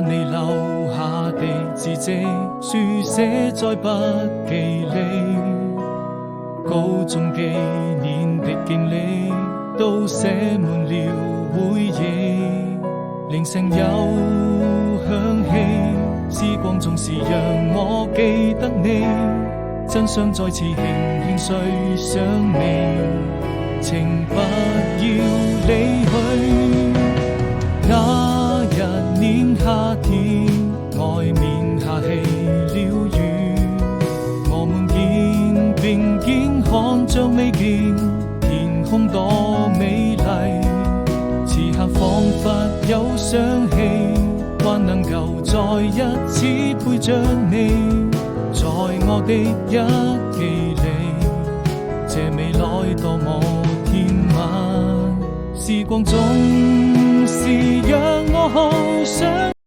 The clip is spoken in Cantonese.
你留下的字跡，書寫在筆記裏。高中幾年的經歷，都寫滿了回憶。鈴聲又響起，時光總是讓我記得你。真想再次輕輕睡上你，請不要離去。那一年夏天，外面下起了雨，我們肩並肩看着未見天空多美麗。此刻彷彿有想起，還能夠再一次陪着你，在我的日記裏，這未來多麼甜蜜。時光總是讓我好想